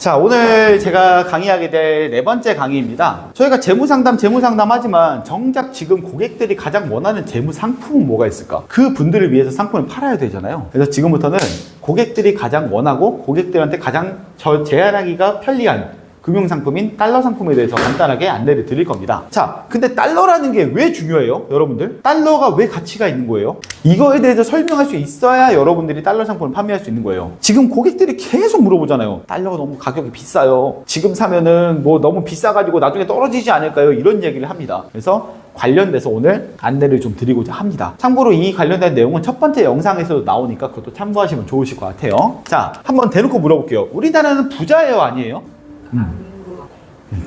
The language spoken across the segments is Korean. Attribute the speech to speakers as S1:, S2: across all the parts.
S1: 자, 오늘 제가 강의하게 될 네 번째 강의입니다. 저희가 재무상담 하지만 정작 지금 고객들이 가장 원하는 재무 상품은 뭐가 있을까? 그 분들을 위해서 상품을 팔아야 되잖아요. 그래서 지금부터는 고객들이 가장 원하고 고객들한테 가장 제한하기가 편리한 금융상품인 달러 상품에 대해서 간단하게 안내를 드릴 겁니다. 자, 근데 달러라는 게 왜 중요해요? 여러분들? 달러가 왜 가치가 있는 거예요? 이거에 대해서 설명할 수 있어야 여러분들이 달러 상품을 판매할 수 있는 거예요. 지금 고객들이 계속 물어보잖아요. 달러가 너무 가격이 비싸요. 지금 사면은 뭐 너무 비싸가지고 나중에 떨어지지 않을까요? 이런 얘기를 합니다. 그래서 관련돼서 오늘 안내를 좀 드리고자 합니다. 참고로 이 관련된 내용은 첫 번째 영상에서도 나오니까 그것도 참고하시면 좋으실 것 같아요. 자, 한번 대놓고 물어볼게요. 우리나라는 부자예요, 아니에요?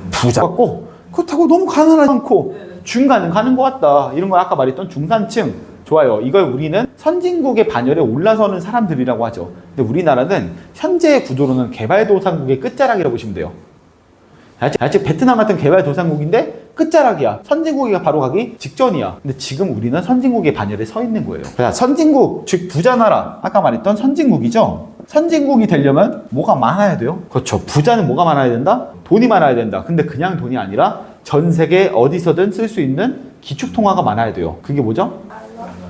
S1: 부자 같고 그렇다고 너무 가난하지 않고 중간은 가는 것 같다. 이런 걸 아까 말했던 중산층. 좋아요. 이걸 우리는 선진국의 반열에 올라서는 사람들이라고 하죠. 근데 우리나라는 현재 구조로는 개발도상국의 끝자락이라고 보시면 돼요. 아직 베트남 같은 개발도상국인데 끝자락이야. 선진국이 바로 가기 직전이야. 근데 지금 우리는 선진국의 반열에 서 있는 거예요. 자, 선진국, 즉 부자 나라. 아까 말했던 선진국이죠. 선진국이 되려면 뭐가 많아야 돼요? 그렇죠. 부자는 뭐가 많아야 된다? 돈이 많아야 된다. 근데 그냥 돈이 아니라 전 세계 어디서든 쓸 수 있는 기축통화가 많아야 돼요. 그게 뭐죠?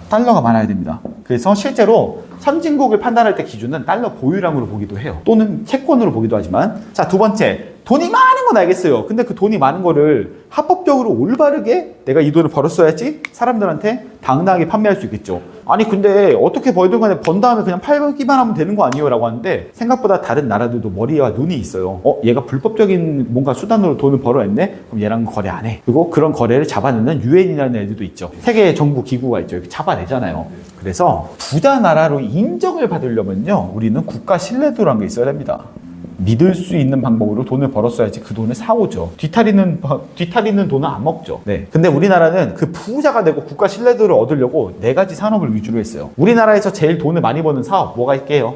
S1: 달러가 많아야 됩니다. 그래서 실제로 선진국을 판단할 때 기준은 달러 보유량으로 보기도 해요. 또는 채권으로 보기도 하지만. 자, 두 번째. 돈이 많은 건 알겠어요. 근데 그 돈이 많은 거를 합법적으로 올바르게 내가 이 돈을 벌었어야지 사람들한테 당당하게 판매할 수 있겠죠. 아니 근데 어떻게 벌든 간에 번 다음에 그냥 팔기만 하면 되는 거 아니에요? 라고 하는데 생각보다 다른 나라들도 머리와 눈이 있어요. 얘가 불법적인 뭔가 수단으로 돈을 벌어냈네? 그럼 얘랑 거래 안 해. 그리고 그런 거래를 잡아내는 유엔이라는 애들도 있죠. 세계 정부 기구가 있죠. 이렇게 잡아내잖아요. 그래서 부자 나라로 인정을 받으려면요, 우리는 국가 신뢰도라는 게 있어야 됩니다. 믿을 수 있는 방법으로 돈을 벌었어야지 그 돈을 사오죠. 뒤탈이는 돈은 안 먹죠. 네. 근데 우리나라는 그 부자가 되고 국가 신뢰도를 얻으려고 네 가지 산업을 위주로 했어요. 우리나라에서 제일 돈을 많이 버는 사업 뭐가 있게요?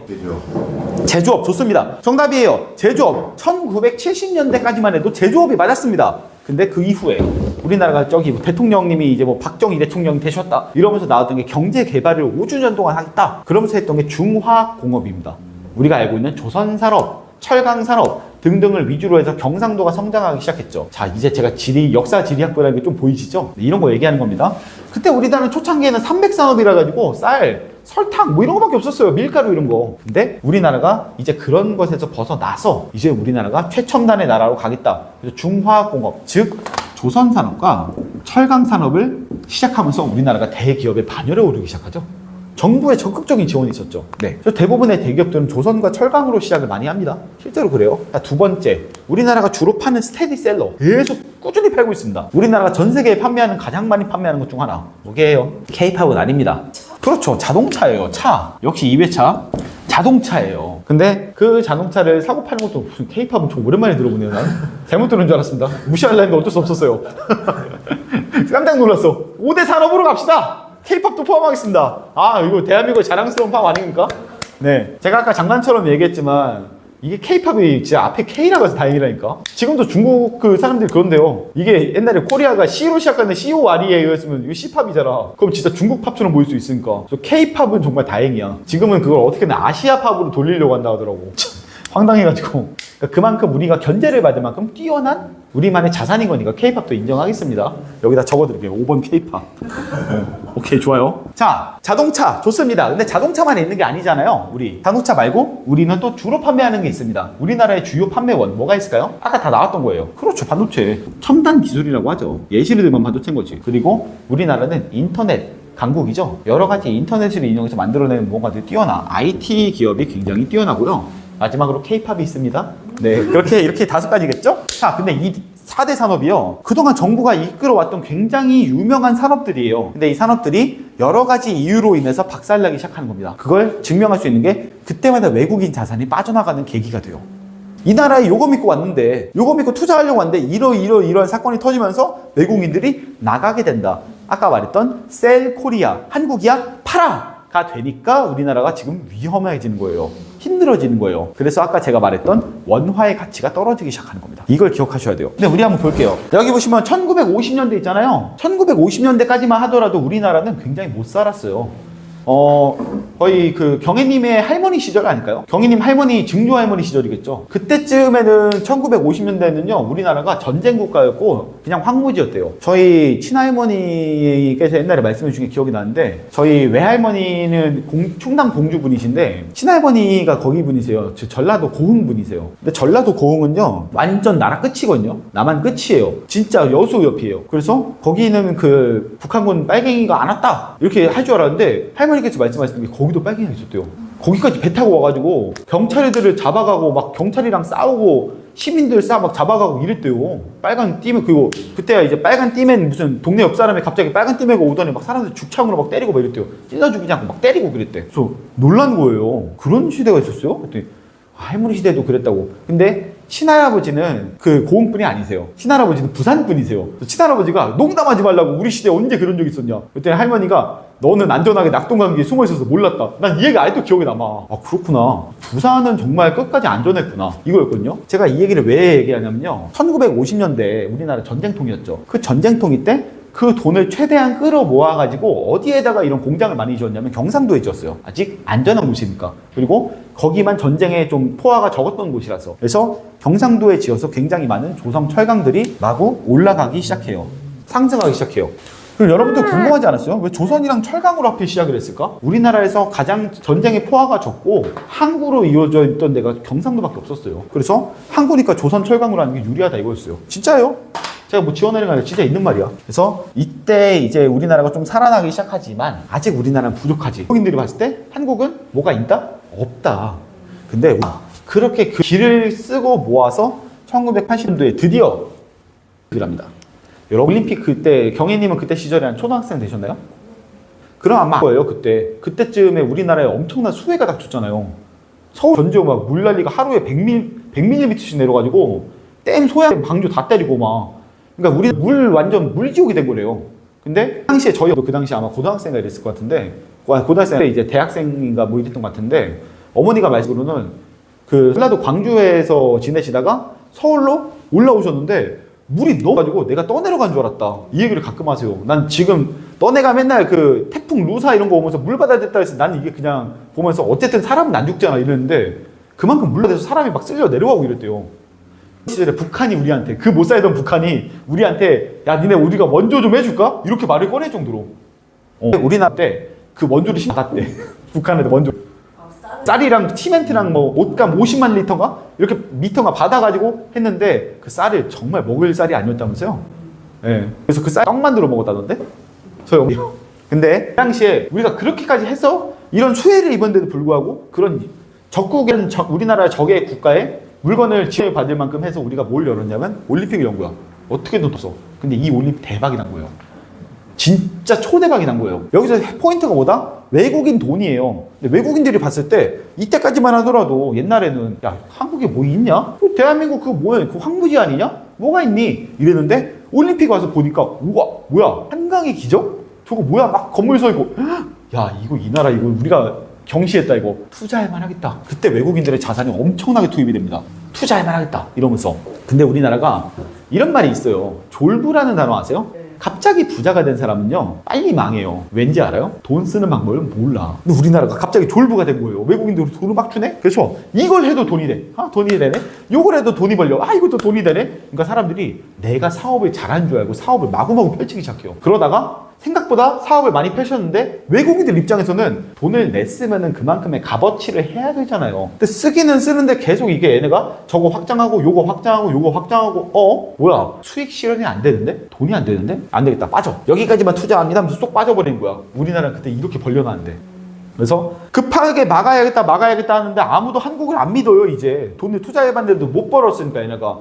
S1: 제조업. 좋습니다. 정답이에요. 제조업. 1970년대까지만 해도 제조업이 맞았습니다. 근데 그 이후에 우리나라가 저기 대통령님이 이제 뭐 박정희 대통령이 되셨다 이러면서 나왔던 게 경제 개발을 5주년 동안 하겠다. 그러면서 했던 게 중화공업입니다. 우리가 알고 있는 조선산업, 철강산업 등등을 위주로 해서 경상도가 성장하기 시작했죠. 자, 이제 제가 역사 지리학부라는 게 좀 보이시죠? 네, 이런 거 얘기하는 겁니다. 그때 우리나라는 초창기에는 산맥산업이라 가지고 쌀, 설탕 뭐 이런 거밖에 없었어요. 밀가루 이런 거. 근데 우리나라가 이제 그런 것에서 벗어나서 이제 우리나라가 최첨단의 나라로 가겠다. 그래서 중화공업, 즉 조선산업과 철강산업을 시작하면서 우리나라가 대기업의 반열에 오르기 시작하죠. 정부의 적극적인 지원이 있었죠. 네. 그래서 대부분의 대기업들은 조선과 철강으로 시작을 많이 합니다. 실제로 그래요. 자, 두 번째. 우리나라가 주로 파는 스테디셀러. 계속 꾸준히 팔고 있습니다. 우리나라가 전 세계에 가장 많이 판매하는 것 중 하나. 뭐게요? K-팝은 아닙니다. 그렇죠. 자동차예요. 차. 역시 2회차. 자동차예요. 근데 그 자동차를 사고 파는 것도 무슨 K-팝은 좀 오랜만에 들어보네요. 나는 잘못 들은 줄 알았습니다. 무시하려 했는데 어쩔 수 없었어요. 깜짝 놀랐어. 5대 산업으로 갑시다. K-팝도 포함하겠습니다. 아, 이거 대한민국의 자랑스러운 팝 아닙니까? 네. 제가 아까 장난처럼 얘기했지만 이게 K-팝이 진짜 앞에 K라고 해서 다행이라니까. 지금도 중국 그 사람들이 그런데요. 이게 옛날에 코리아가 C로 시작하는 COREA였으면 이거 C팝이잖아. 그럼 진짜 중국 팝처럼 보일 수 있으니까. K-팝은 정말 다행이야. 지금은 그걸 어떻게든 아시아 팝으로 돌리려고 한다 하더라고. 황당해가지고. 그러니까 그만큼 우리가 견제를 받을 만큼 뛰어난 우리만의 자산인 거니까 K-팝도 인정하겠습니다. 여기다 적어드릴게요. 5번 K-팝. 오케이, 좋아요. 자, 자동차 좋습니다. 근데 자동차만 있는 게 아니잖아요. 우리 자동차 말고 우리는 또 주로 판매하는 게 있습니다. 우리나라의 주요 판매원 뭐가 있을까요? 아까 다 나왔던 거예요. 그렇죠, 반도체. 첨단 기술이라고 하죠. 예시를 들면 반도체인 거지. 그리고 우리나라는 인터넷 강국이죠. 여러 가지 인터넷을 이용해서 만들어내는 뭔가들이 뛰어나. IT 기업이 굉장히 뛰어나고요. 마지막으로 K-팝이 있습니다. 네, 이렇게 5가지겠죠? 자, 근데 이 4대 산업이요. 그동안 정부가 이끌어왔던 굉장히 유명한 산업들이에요. 근데 이 산업들이 여러 가지 이유로 인해서 박살나기 시작하는 겁니다. 그걸 증명할 수 있는 게 그때마다 외국인 자산이 빠져나가는 계기가 돼요. 이 나라에 요거 믿고 왔는데, 요거 믿고 투자하려고 왔는데 이러한 사건이 터지면서 외국인들이 나가게 된다. 아까 말했던 셀 코리아, 한국이야 팔아가 되니까 우리나라가 지금 위험해지는 거예요. 힘들어지는 거예요. 그래서 아까 제가 말했던 원화의 가치가 떨어지기 시작하는 겁니다. 이걸 기억하셔야 돼요. 근데 우리 한번 볼게요. 여기 보시면 1950년대 있잖아요. 1950년대까지만 하더라도 우리나라는 굉장히 못 살았어요. 거의 그 경혜님의 할머니 시절 아닐까요? 경혜님 할머니, 증조 할머니 시절이겠죠. 그때쯤에는 1950년대는요, 우리나라가 전쟁 국가였고 그냥 황무지였대요. 저희 친할머니께서 옛날에 말씀해 주신 게 기억이 나는데, 저희 외할머니는 충남 공주분이신데 친할머니가 거기 분이세요. 전라도 고흥 분이세요. 근데 전라도 고흥은요, 완전 나라 끝이거든요. 남한 끝이에요. 진짜 여수 옆이에요. 그래서 거기는 그 북한군 빨갱이가 안 왔다 이렇게 할 줄 알았는데, 할머니께서 말씀하시는 게 거기도 빨갱이가 있었대요. 거기까지 배 타고 와가지고 경찰들을 잡아가고 막 경찰이랑 싸우고 시민들 막 잡아가고 이랬대요. 빨간 띠맨. 그리고 그때야 이제 빨간 띠맨, 무슨 동네 옆 사람이 갑자기 빨간 띠맨가 오더니 막 사람들 죽창으로 막 때리고 막 이랬대요. 찢어 죽이지 않고 막 때리고 그랬대. 그래서 놀란 거예요. 그런 시대가 있었어요? 그랬더니 할머니 시대도 그랬다고. 근데 친할아버지는 그 고흥분이 아니세요. 친할아버지는 부산분이세요. 친할아버지가 농담하지 말라고, 우리 시대에 언제 그런 적 있었냐. 그때 할머니가 너는 안전하게 낙동강기에 숨어 있어서 몰랐다. 난 이 얘기가 아직도 기억에 남아. 아, 그렇구나. 부산은 정말 끝까지 안전했구나, 이거였거든요. 제가 이 얘기를 왜 얘기하냐면요, 1950년대 우리나라 전쟁통이었죠. 그 전쟁통이 때 그 돈을 최대한 끌어 모아가지고 어디에다가 이런 공장을 많이 지었냐면 경상도에 지었어요. 아직 안전한 곳이니까. 그리고 거기만 전쟁에 좀 포화가 적었던 곳이라서. 그래서 경상도에 지어서 굉장히 많은 조선 철강들이 마구 올라가기 시작해요. 상승하기 시작해요. 그럼 여러분들 궁금하지 않았어요? 왜 조선이랑 철강으로 하필 시작을 했을까? 우리나라에서 가장 전쟁의 포화가 적고 항구로 이루어져 있던 데가 경상도밖에 없었어요. 그래서 항구니까 조선 철강으로 하는 게 유리하다 이거였어요. 진짜예요? 제가 뭐 지원하는 게 아니라 진짜 있는 말이야. 그래서 이때 이제 우리나라가 좀 살아나기 시작하지만 아직 우리나라는 부족하지. 한국인들이 봤을 때 한국은 뭐가 있다? 없다. 근데 그렇게 그 길을 쓰고 모아서 1980년도에 드디어 그랍니다. 여러분 올림픽 그때, 경혜님은 그때 시절에 한 초등학생 되셨나요? 그럼 아마 거예요. 그때쯤에 우리나라에 엄청난 수해가 닥쳤잖아요. 서울 전주 막 물난리가 하루에 100mm씩 내려가지고 댐 소양 방주 다 때리고 막. 그러니까 우리 물 완전 물지옥이 된 거래요. 근데 당시에 저희도 그 당시 아마 고등학생가 이랬을 것 같은데, 고등학생 때 이제 대학생인가 뭐 이랬던 것 같은데, 어머니가 말씀으로는 그 전라도 광주에서 지내시다가 서울로 올라오셨는데 물이 넣어가지고 내가 떠내려간 줄 알았다, 이 얘기를 가끔 하세요. 난 지금 너네가 맨날 그 태풍 루사 이런 거 오면서 물 받아야 됐다 해서 나는 이게 그냥 보면서 어쨌든 사람은 안 죽잖아 이랬는데, 그만큼 물러대서 사람이 막 쓸려 내려가고 이랬대요. 시절에 북한이 우리한테, 그 못 살던 북한이 우리한테 야 니네 우리가 원조 좀 해줄까? 이렇게 말을 꺼낼 정도로. 우리나라 때 그 원조를 받았대. 북한한테 원조. 쌀이랑 시멘트랑 뭐 옷감 50만 리터가 이렇게 미터가 받아가지고 했는데 그 쌀을 정말 먹을 쌀이 아니었다면서요. 네. 그래서 그 쌀 떡 만들어 먹었다던데. 소용이. 근데 그 당시에 우리가 그렇게까지 해서 이런 수혜를 입었는데도 불구하고 그런 적국인 우리나라 적의 국가에 물건을 지원을 받을 만큼 해서 우리가 뭘 열었냐면 올림픽을 연 거야. 어떻게든 뒀어. 근데 이 올림픽 대박이 난 거예요. 진짜 초대박이 난 거예요. 여기서 포인트가 뭐다? 외국인 돈이에요. 근데 외국인들이 봤을 때 이때까지만 하더라도 옛날에는 야 한국에 뭐 있냐? 대한민국 그거 뭐야? 그 황무지 아니냐? 뭐가 있니? 이랬는데 올림픽 와서 보니까 우와 뭐야? 한강의 기적? 저거 뭐야? 막 건물 서 있고 야 이거 이 나라 이거 우리가 경시했다 이거. 투자할 만하겠다. 그때 외국인들의 자산이 엄청나게 투입이 됩니다. 투자할 만하겠다 이러면서. 근데 우리나라가 이런 말이 있어요. 졸부라는 단어 아세요? 갑자기 부자가 된 사람은요 빨리 망해요. 왠지 알아요? 돈 쓰는 방법을 몰라. 근데 우리나라가 갑자기 졸부가 된 거예요. 외국인들이 돈을 막 주네? 그래서 이걸 해도 돈이 돼. 아 돈이 되네. 요걸 해도 돈이 벌려. 아 이것도 돈이 되네. 그러니까 사람들이 내가 사업을 잘하는 줄 알고 사업을 마구마구 펼치기 시작해요. 그러다가 생각보다 사업을 많이 펼쳤는데 외국인들 입장에서는 돈을 냈으면은 그만큼의 값어치를 해야 되잖아요. 근데 쓰기는 쓰는데 계속 이게 얘네가 저거 확장하고 요거 확장하고 요거 확장하고 뭐야 수익 실현이 안 되는데? 돈이 안 되는데? 안 되겠다 빠져. 여기까지만 투자합니다 하면서 쏙 빠져버리는 거야. 우리나라는 그때 이렇게 벌려놨는데. 그래서 급하게 막아야겠다 하는데 아무도 한국을 안 믿어요. 이제 돈을 투자해봤는데도 못 벌었으니까 얘네가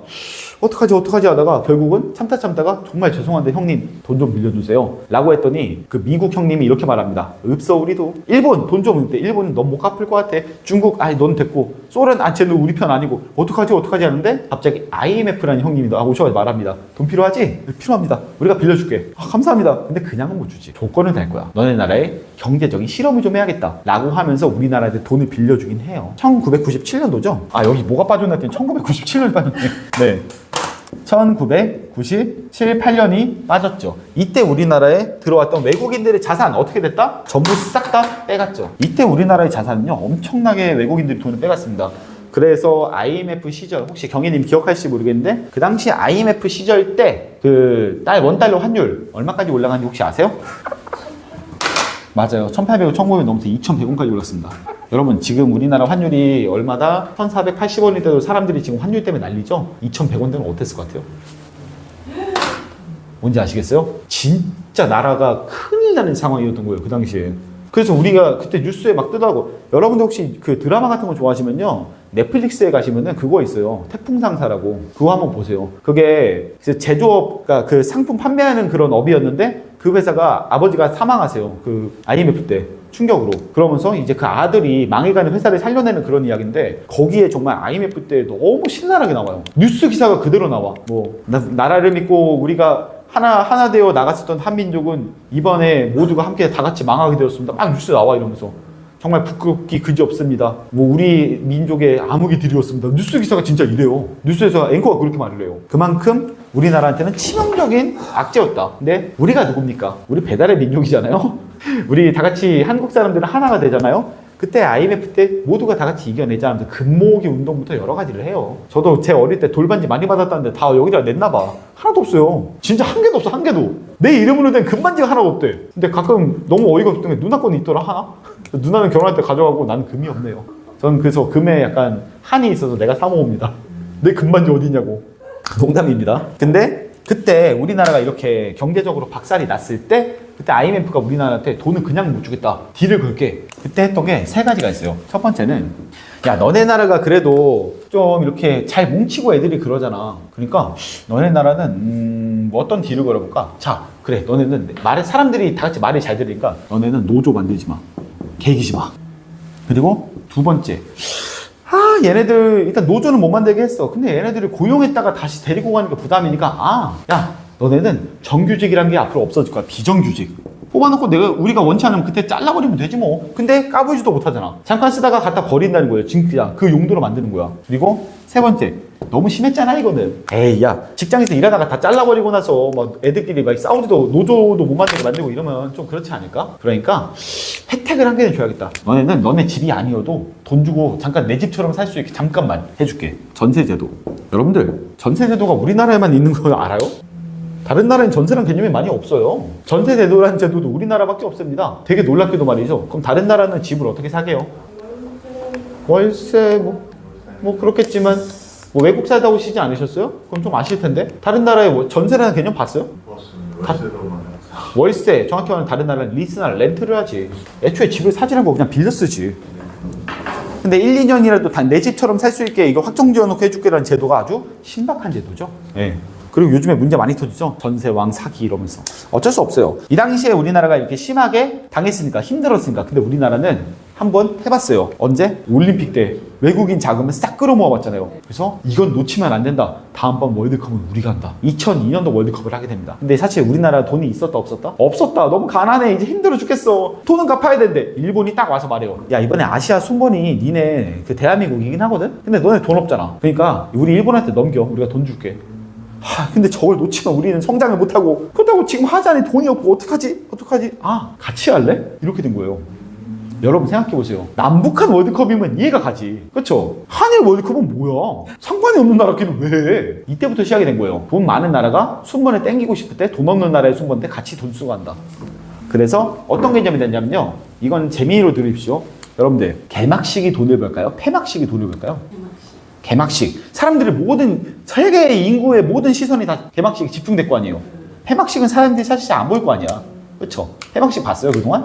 S1: 어떡하지 하다가 결국은 참다가 정말 죄송한데 형님 돈 좀 빌려주세요 라고 했더니 그 미국 형님이 이렇게 말합니다. 없어 우리도. 일본 돈 좀 있대. 일본은 넌 못 갚을 것 같아. 중국 아이 넌 됐고. 소련 쟤는 우리 편 아니고 어떡하지 하는데 갑자기 IMF라는 형님이 오셔서 말합니다. 돈 필요하지? 네, 필요합니다. 우리가 빌려줄게. 아, 감사합니다. 근데 그냥은 못 주지. 조건을 달 거야. 너네 나라에 경제적인 실험을 좀 해야겠다 라고 하면서 우리나라한테 돈을 빌려주긴 해요. 1997년도죠? 아 여기 뭐가 빠졌나 했더니 1997년이 빠졌네. 네. 1997, 8년이 빠졌죠. 이때 우리나라에 들어왔던 외국인들의 자산 어떻게 됐다? 전부 싹 다 빼갔죠. 이때 우리나라의 자산은요, 엄청나게 외국인들이 돈을 빼갔습니다. 그래서 IMF 시절, 혹시 경희님 기억하실지 모르겠는데, 그 당시 IMF 시절 때 그 원달러 환율 얼마까지 올라간지 혹시 아세요? 맞아요. 1800원, 1900원 넘어서 2100원까지 올랐습니다. 여러분, 지금 우리나라 환율이 얼마다? 1480원이 돼도 사람들이 지금 환율 때문에 난리죠? 2100원 되면 어땠을 것 같아요? 뭔지 아시겠어요? 진짜 나라가 큰일 나는 상황이었던 거예요, 그 당시에. 그래서 우리가 그때 뉴스에 막 뜨더라고. 여러분들 혹시 그 드라마 같은 거 좋아하시면요, 넷플릭스에 가시면은 그거 있어요. 태풍상사라고. 그거 한번 보세요. 그게 제조업, 그러니까 그 상품 판매하는 그런 업이었는데, 그 회사가 아버지가 사망하세요. 그 IMF 때 충격으로. 그러면서 이제 그 아들이 망해가는 회사를 살려내는 그런 이야기인데, 거기에 정말 IMF 때 너무 신랄하게 나와요. 뉴스 기사가 그대로 나와. 뭐 나라를 믿고 우리가 하나 되어 나갔었던 한민족은 이번에 모두가 함께 다 같이 망하게 되었습니다. 막 뉴스 나와 이러면서. 정말 부끄럽기 그지없습니다. 뭐 우리 민족의 암흑이 드리웠습니다. 뉴스 기사가 진짜 이래요. 뉴스에서 앵커가 그렇게 말을 해요. 그만큼 우리나라한테는 치명적인 악재였다. 근데 우리가 누굽니까? 우리 배달의 민족이잖아요. 우리 다 같이 한국 사람들은 하나가 되잖아요. 그때 IMF 때 모두가 다 같이 이겨내자 하면서 금모으기 운동부터 여러 가지를 해요. 저도 제 어릴 때 돌반지 많이 받았다는데 다 여기다 냈나 봐. 하나도 없어요. 진짜 한 개도 없어, 한 개도. 내 이름으로 된 금반지가 하나도 없대. 근데 가끔 너무 어이가 없던 게 누나 거는 있더라, 하나? 누나는 결혼할 때 가져가고 나는 금이 없네요. 저는 그래서 금에 약간 한이 있어서 내가 사 모읍니다. 내 금반지 어디냐고. 농담입니다. 근데 그때 우리나라가 이렇게 경제적으로 박살이 났을 때, 그때 IMF가 우리나라한테 돈을 그냥 못 주겠다, 딜을 걸게. 그때 했던 게 세 가지가 있어요. 첫 번째는, 야, 너네 나라가 그래도 좀 이렇게 잘 뭉치고 애들이 그러잖아. 그러니까 너네 나라는 뭐 어떤 딜을 걸어볼까? 자, 그래, 너네는 사람들이 다 같이 말을 잘 들으니까 너네는 노조 만들지 마, 개기지 마. 그리고 두 번째, 얘네들 일단 노조는 못 만들게 했어. 근데 얘네들을 고용했다가 다시 데리고 가니까 부담이니까, 야, 너네는 정규직이란 게 앞으로 없어질 거야. 비정규직 뽑아놓고 우리가 원치 않으면 그때 잘라버리면 되지 뭐. 근데 까부지도 못하잖아. 잠깐 쓰다가 갖다 버린다는 거예요. 진짜 그 용도로 만드는 거야. 그리고 세 번째, 너무 심했잖아 이거는. 에이, 야, 직장에서 일하다가 다 잘라버리고 나서 막 애들끼리 막 싸우지도, 노조도 못 만들고 이러면 좀 그렇지 않을까? 그러니까 혜택을 한 개는 줘야겠다. 너네는 너네 집이 아니어도 돈 주고 잠깐 내 집처럼 살 수 있게 잠깐만 해줄게. 전세제도. 여러분들, 전세제도가 우리나라에만 있는 거 알아요? 다른 나라엔 전세란 개념이 많이 없어요. 전세제도라는 제도도 우리나라밖에 없습니다. 되게 놀랍게도 말이죠. 그럼 다른 나라는 집을 어떻게 사게요? 월세 뭐 그렇겠지만, 뭐 외국 살다 오시지 않으셨어요? 그럼 좀 아실 텐데. 다른 나라에 뭐 전세라는 개념 봤어요? 월세, 정확히 말하면 다른 나라는 리스나 렌트를 하지. 애초에 집을 사지 않고 그냥 빌려 쓰지. 근데 1, 2년이라도 다 내 집처럼 살 수 있게 이거 확정 지어놓고 해줄게라는 제도가 아주 신박한 제도죠. 네. 그리고 요즘에 문제 많이 터지죠? 전세왕 사기 이러면서. 어쩔 수 없어요. 이 당시에 우리나라가 이렇게 심하게 당했으니까, 힘들었으니까. 근데 우리나라는 한번 해봤어요. 언제? 올림픽 때 외국인 자금을 싹 끌어모아봤잖아요. 그래서 이건 놓치면 안 된다. 다음번 월드컵은 우리가 한다. 2002년도 월드컵을 하게 됩니다. 근데 사실 우리나라 돈이 있었다 없었다? 없었다. 너무 가난해. 이제 힘들어 죽겠어. 돈은 갚아야 된대. 일본이 딱 와서 말해요. 야, 이번에 아시아 순번이 니네 그 대한민국이긴 하거든? 근데 너네 돈 없잖아. 그러니까 우리 일본한테 넘겨. 우리가 돈 줄게. 근데 저걸 놓치면 우리는 성장을 못하고, 그렇다고 지금 하자니 돈이 없고 어떡하지? 같이 할래? 이렇게 된 거예요. 여러분 생각해보세요. 남북한 월드컵이면 이해가 가지. 그렇죠? 한일 월드컵은 뭐야? 상관이 없는 나라끼리 왜 해? 이때부터 시작이 된 거예요. 돈 많은 나라가 순번에 땡기고 싶을 때 돈 없는 나라의 순번 때 같이 돈 쓰고 간다. 그래서 어떤 개념이 되냐면요, 이건 재미로 들으십시오. 여러분들, 개막식이 돈을 벌까요? 폐막식이 돈을 벌까요? 개막식. 사람들의 세계 인구의 모든 시선이 다 개막식에 집중될 거 아니에요. 폐막식은 사람들이 사실 안 볼 거 아니야. 그렇죠? 폐막식 봤어요 그동안?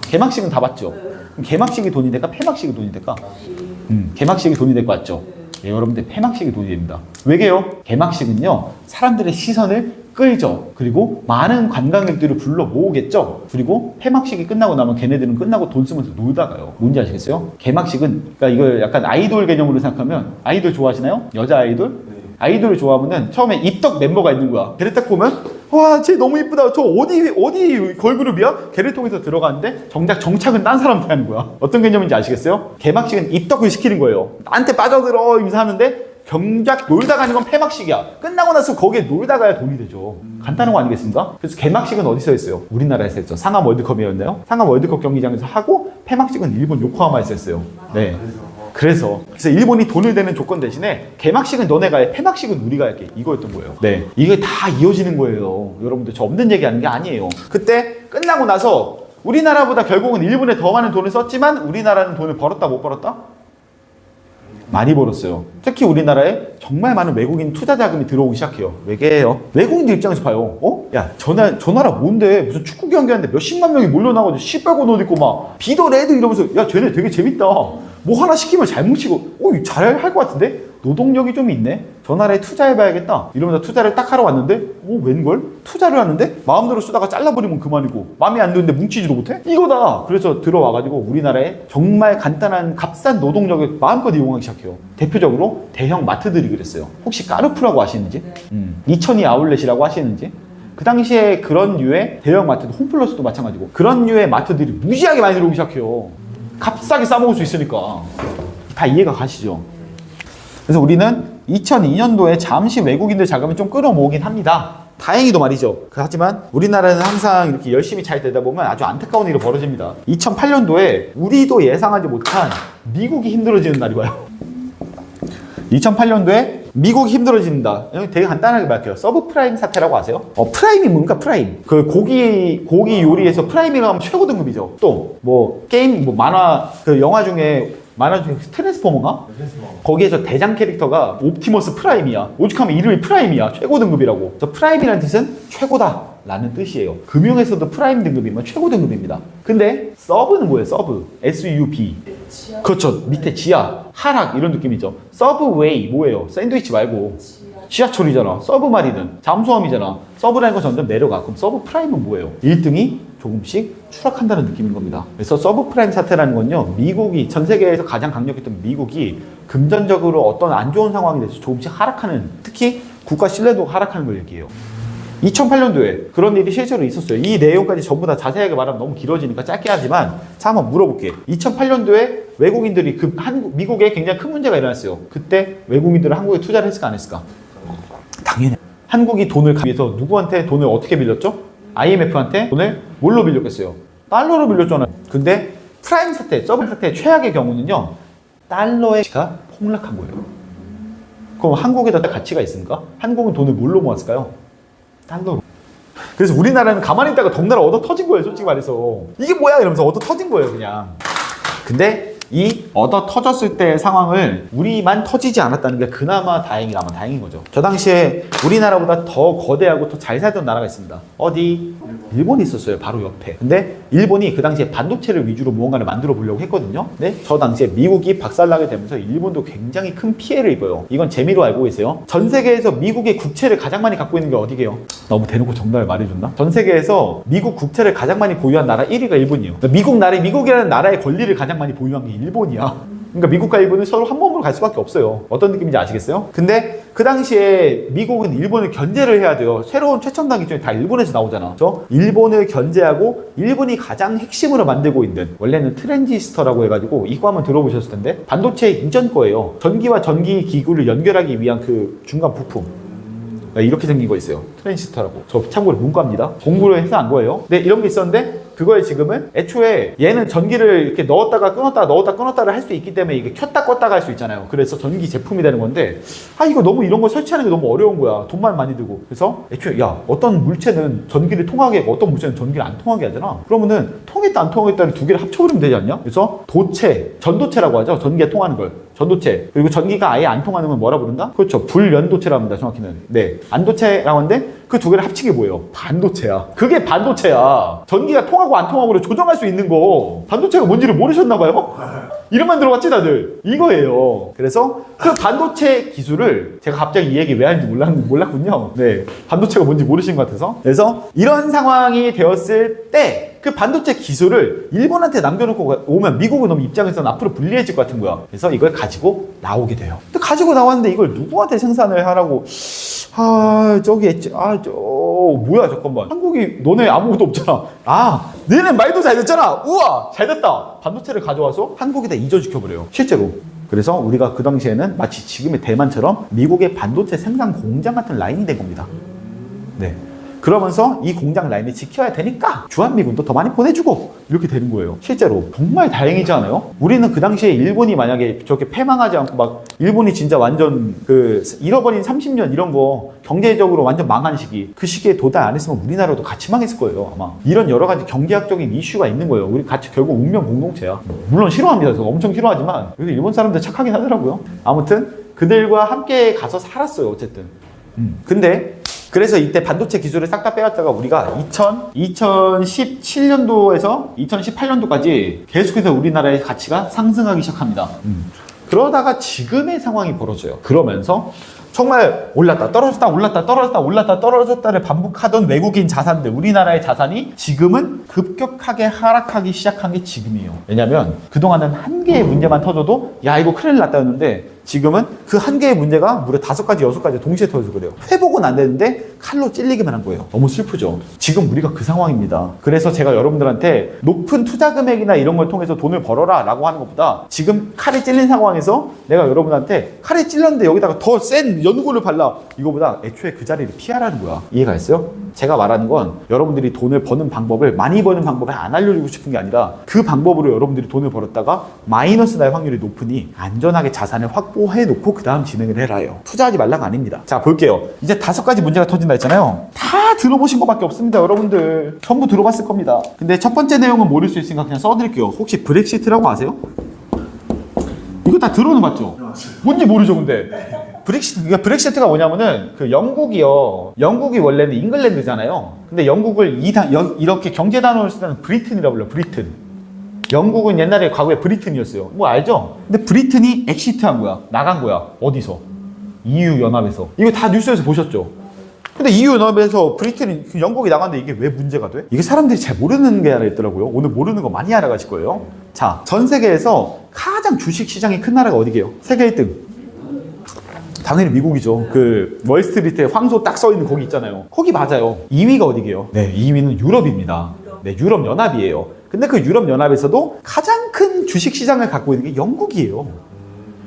S1: 개막식은 다 봤죠? 그럼 개막식이 돈이 될까? 폐막식이 돈이 될까? 개막식이 돈이 될 것 같죠? 네, 여러분들, 폐막식이 돈이 됩니다. 왜게요? 개막식은요, 사람들의 시선을 끌죠. 그리고 많은 관광객들을 불러 모으겠죠. 그리고 폐막식이 끝나고 나면 걔네들은 끝나고 돈 쓰면서 놀다가요. 뭔지 아시겠어요? 개막식은, 그러니까 이걸 약간 아이돌 개념으로 생각하면, 아이돌 좋아하시나요? 여자 아이돌? 네. 아이돌을 좋아하면은 처음에 입덕 멤버가 있는 거야. 걔를 딱 보면, 와, 쟤 너무 이쁘다. 저 어디 걸그룹이야? 걔를 통해서 들어가는데 정작 정착은 딴 사람한테 하는 거야. 어떤 개념인지 아시겠어요? 개막식은 입덕을 시키는 거예요. 나한테 빠져들어 인사하는데 경작 놀다 가는 건 폐막식이야. 끝나고 나서 거기에 놀다 가야 돈이 되죠. 간단한 거 아니겠습니까? 그래서 개막식은 어디서 했어요? 우리나라에서 했죠. 상암 월드컵이었나요? 상암 월드컵 경기장에서 하고 폐막식은 일본 요코하마에서 했어요. 네. 그래서 일본이 돈을 대는 조건 대신에 개막식은 너네가 해, 폐막식은 우리가 할게. 이거였던 거예요. 네. 이게 다 이어지는 거예요. 여러분들 저 없는 얘기 하는 게 아니에요. 그때 끝나고 나서 우리나라보다 결국은 일본에 더 많은 돈을 썼지만 우리나라는 돈을 벌었다 못 벌었다? 많이 벌었어요. 특히 우리나라에 정말 많은 외국인 투자 자금이 들어오기 시작해요. 왜게요? 외국인들 입장에서 봐요. 야, 저 나라 뭔데? 무슨 축구 경기하는데 몇십만 명이 몰려나가지고 시뻘건 옷 입고 막 비더 레드 이러면서 야, 쟤네 되게 재밌다. 뭐 하나 시키면 잘 뭉치고 잘할 것 같은데? 노동력이 좀 있네? 저 나라에 투자해봐야겠다. 이러면서 투자를 딱 하러 왔는데 웬걸? 투자를 하는데 마음대로 쓰다가 잘라버리면 그만이고 마음에 안 드는데 뭉치지도 못해? 이거다! 그래서 들어와가지고 우리나라에 정말 간단한 값싼 노동력을 마음껏 이용하기 시작해요. 대표적으로 대형 마트들이 그랬어요. 혹시 까르푸라고 아시는지? 이천이 아울렛이라고 하시는지? 그 당시에 그런 류의 대형 마트도 홈플러스도 마찬가지고 그런 류의 마트들이 무지하게 많이 들어오기 시작해요. 값싸게 싸먹을 수 있으니까. 다 이해가 가시죠? 그래서 우리는 2002년도에 잠시 외국인들 자금을 좀 끌어모으긴 합니다. 다행히도 말이죠. 하지만 우리나라는 항상 이렇게 열심히 잘 되다 보면 아주 안타까운 일이 벌어집니다. 2008년도에 우리도 예상하지 못한 미국이 힘들어지는 날이 와요. 2008년도에 미국이 힘들어진다. 되게 간단하게 말할게요. 서브프라임 사태라고 아세요? 프라임이 뭡니까? 프라임. 그 고기 요리에서 프라임이라고 하면 최고 등급이죠. 또 뭐 게임, 뭐 만화, 그 영화 중에 트랜스포머인가? 거기에서 대장 캐릭터가 옵티머스 프라임이야. 오죽하면 이름이 프라임이야. 최고 등급이라고. 그래서 프라임이라는 뜻은 최고다 라는 뜻이에요. 금융에서도 프라임 등급이면 최고 등급입니다. 근데 서브는 뭐예요? 서브. SUB. 그렇죠. 밑에 지하, 하락 이런 느낌이죠. 서브웨이 뭐예요? 샌드위치 말고 지하철이잖아. 서브마린은 잠수함이잖아. 서브라는 건 점점 내려가. 그럼 서브프라임은 뭐예요? 1등이 조금씩 추락한다는 느낌인 겁니다. 그래서 서브프라임 사태라는 건요, 미국이 전 세계에서 가장 강력했던 미국이 금전적으로 어떤 안 좋은 상황이 돼서 조금씩 하락하는, 특히 국가 신뢰도가 하락하는 걸 얘기해요. 2008년도에 그런 일이 실제로 있었어요. 이 내용까지 전부 다 자세하게 말하면 너무 길어지니까 짧게 하지만 자, 한번 물어볼게. 2008년도에 외국인들이 미국에 굉장히 큰 문제가 일어났어요. 그때 외국인들은 한국에 투자를 했을까 안 했을까? 당연히. 한국이 돈을 위해서 누구한테 돈을 어떻게 빌렸죠? IMF한테 돈을 뭘로 빌렸겠어요? 달러로 빌렸잖아요. 근데 프라임 사태, 서브 사태의 최악의 경우는요, 달러의 가치가 폭락한 거예요. 그럼 한국에다 가치가 있습니까? 한국은 돈을 뭘로 모았을까요? 달러로. 그래서 우리나라는 가만히 있다가 덩달아 얻어 터진 거예요, 솔직히 말해서. 이게 뭐야? 이러면서 얻어 터진 거예요, 그냥. 근데 이 얻어 터졌을 때의 상황을 우리만 터지지 않았다는 게 그나마 다행이라면 다행인 거죠. 저 당시에 우리나라보다 더 거대하고 더 잘 살던 나라가 있습니다. 어디? 일본이 있었어요. 바로 옆에. 근데 일본이 그 당시에 반도체를 위주로 무언가를 만들어 보려고 했거든요. 근데 저 당시에 미국이 박살나게 되면서 일본도 굉장히 큰 피해를 입어요. 이건 재미로 알고 계세요. 전 세계에서 미국의 국채를 가장 많이 갖고 있는 게 어디게요? 너무 대놓고 정답을 말해줬나? 전 세계에서 미국 국채를 가장 많이 보유한 나라 1위가 일본이에요. 그러니까 미국이라는 나라의 권리를 가장 많이 보유한 게 일본이야. 그러니까 미국과 일본은 서로 한 몸으로 갈 수밖에 없어요. 어떤 느낌인지 아시겠어요? 근데 그 당시에 미국은 일본을 견제를 해야 돼요. 새로운 최첨단 기술이 다 일본에서 나오잖아. 그렇죠? 일본을 견제하고 일본이 가장 핵심으로 만들고 있는, 원래는 트랜지스터라고 해가지고 이거 한번 들어보셨을 텐데, 반도체 이전 거예요. 전기와 전기 기구를 연결하기 위한 그 중간 부품. 이렇게 생긴 거 있어요. 트랜지스터라고. 저 참고로 문과입니다. 공부를 해서 한 거예요. 네, 이런 게 있었는데 그거에 지금은 애초에 얘는 전기를 이렇게 넣었다가 끊었다가 넣었다 끊었다를 할 수 있기 때문에 이게 켰다 껐다가 할 수 있잖아요. 그래서 전기 제품이 되는 건데, 이거 너무 이런 거 설치하는 게 너무 어려운 거야. 돈만 많이 들고. 그래서 애초에 어떤 물체는 전기를 통하게 하고 어떤 물체는 전기를 안 통하게 하잖아. 그러면은 통했다 안 통했다를 두 개를 합쳐버리면 되지 않냐? 그래서 전도체라고 하죠. 전기가 통하는 걸. 전도체. 그리고 전기가 아예 안 통하는 건 뭐라 부른다? 그렇죠. 불연도체라고 합니다. 정확히는. 네. 안도체라고 하는데 그 두 개를 합친 게 뭐예요? 반도체야. 그게 반도체야. 전기가 통하고 안 통하고를 조정할 수 있는 거. 반도체가 뭔지를 모르셨나 봐요? 이름만 들어봤지 다들? 이거예요. 그래서 그 반도체 기술을 제가 갑자기 이 얘기 왜 하는지 몰랐군요. 네. 반도체가 뭔지 모르신 것 같아서. 그래서 이런 상황이 되었을 때 그 반도체 기술을 일본한테 남겨놓고 오면 미국은 너무 입장에서는 앞으로 불리해질 것 같은 거야. 그래서 이걸 가지고 나오게 돼요. 근데 가지고 나왔는데 이걸 누구한테 생산을 하라고. 뭐야, 잠깐만. 한국이 너네 아무것도 없잖아. 너네 말도 잘 됐잖아. 우와, 잘 됐다. 반도체를 가져와서 한국에다 이전시켜버려요. 실제로. 그래서 우리가 그 당시에는 마치 지금의 대만처럼 미국의 반도체 생산 공장 같은 라인이 된 겁니다. 네. 그러면서 이 공장 라인을 지켜야 되니까 주한미군도 더 많이 보내주고 이렇게 되는 거예요. 실제로 정말 다행이지 않아요? 우리는 그 당시에 일본이 만약에 저렇게 패망하지 않고 막 일본이 진짜 완전 그 잃어버린 30년 이런 거 경제적으로 완전 망한 시기, 그 시기에 도달 안 했으면 우리나라도 같이 망했을 거예요, 아마. 이런 여러 가지 경제학적인 이슈가 있는 거예요. 우리 같이 결국 운명 공동체야. 물론 싫어합니다. 그래서 엄청 싫어하지만 그래도 일본 사람들 착하긴 하더라고요. 아무튼 그들과 함께 가서 살았어요, 어쨌든. 근데 그래서 이때 반도체 기술을 싹 다 빼왔다가 우리가 2017년도에서 2018년도까지 계속해서 우리나라의 가치가 상승하기 시작합니다. 그러다가 지금의 상황이 벌어져요. 그러면서 정말 올랐다 떨어졌다 올랐다 떨어졌다 올랐다 떨어졌다를 반복하던 외국인 자산들, 우리나라의 자산이 지금은 급격하게 하락하기 시작한 게 지금이에요. 왜냐면 그동안은 한 개의 문제만 터져도 야 이거 큰일 났다였는데 지금은 그 한 개의 문제가 무려 5가지, 6가지 동시에 터져서 그래요. 회복은 안 되는데 칼로 찔리기만 한 거예요. 너무 슬프죠. 지금 우리가 그 상황입니다. 그래서 제가 여러분들한테 높은 투자 금액이나 이런 걸 통해서 돈을 벌어라 라고 하는 것보다 지금 칼에 찔린 상황에서 내가 여러분한테 칼에 찔렸는데 여기다가 더 센 연고를 발라, 이거보다 애초에 그 자리를 피하라는 거야. 이해가 됐어요? 제가 말하는 건 여러분들이 돈을 버는 방법을, 많이 버는 방법을 안 알려주고 싶은 게 아니라 그 방법으로 여러분들이 돈을 벌었다가 마이너스 날 확률이 높으니 안전하게 자산을 확보해 놓고 그 다음 진행을 해라요. 투자하지 말라가 아닙니다. 자, 볼게요. 이제 5가지 문제가 터진다 했잖아요. 다 들어보신 것밖에 없습니다, 여러분들. 전부 들어봤을 겁니다. 근데 첫 번째 내용은 모를 수 있으니까 그냥 써드릴게요. 혹시 브렉시트라고 아세요? 이거 다 들어는 봤죠? 뭔지 모르죠, 근데. 브렉시트가 뭐냐면은 그 영국이 원래는 잉글랜드잖아요. 근데 영국을 이렇게 경제 단어를 쓰면 브리튼이라고 불러요. 브리튼. 영국은 옛날에 과거에 브리튼이었어요. 뭐 알죠? 근데 브리튼이 엑시트한 거야. 나간 거야. 어디서? EU 연합에서. 이거 다 뉴스에서 보셨죠? 근데 EU 연합에서 브리튼이, 영국이 나갔는데 이게 왜 문제가 돼? 이게 사람들이 잘 모르는 게 하나 있더라고요. 오늘 모르는 거 많이 알아가실 거예요. 자, 전 세계에서 가장 주식 시장이 큰 나라가 어디게요? 세계 1등. 당연히 미국이죠. 그 월스트리트에 황소 딱 써 있는 거기 있잖아요. 거기 맞아요. 2위가 어디게요? 네, 2위는 유럽입니다. 네, 유럽 연합이에요. 근데 그 유럽 연합에서도 가장 큰 주식 시장을 갖고 있는 게 영국이에요.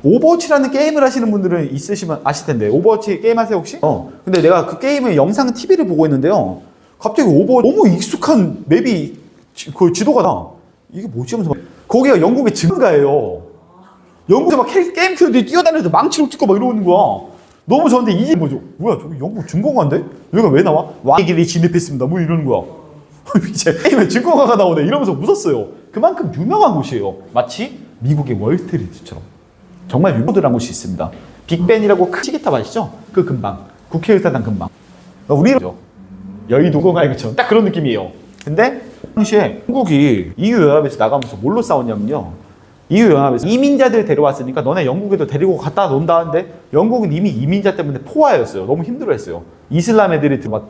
S1: 오버워치라는 게임을 하시는 분들은 있으시면 아실 텐데, 오버워치 게임 하세요 혹시? 근데 내가 그 게임의 영상 TV를 보고 있는데요. 갑자기 오버워치 너무 익숙한 맵이 그 지도가 나. 이게 뭐지 하면서 거기가 영국의 증가예요. 영국에서 막 게임 큐들이 뛰어다니면서 망치로 찍고 막 이러는 거야. 너무 저한테 이게 뭐죠? 뭐야, 저기 영국 증권가인데? 여기가 왜 나와? 왕의 길이 진입했습니다. 뭐 이러는 거야. 이제 게임에 증권가가 나오네. 이러면서 웃었어요. 그만큼 유명한 곳이에요. 마치 미국의 월스트리트처럼. 정말 유명한 곳이 있습니다. 빅벤이라고 큰 시계탑 아시죠? 그 근방. 국회의사당 근방. 우리는 여의도공항 그쵸? 딱 그런 느낌이에요. 근데 당시에 한국이 EU 연합에서 나가면서 뭘로 싸웠냐면요. EU 연합에서 이민자들 데려왔으니까 너네 영국에도 데리고 갔다 논다는데 영국은 이미 이민자 때문에 포화였어요. 너무 힘들어했어요. 이슬람 애들이 막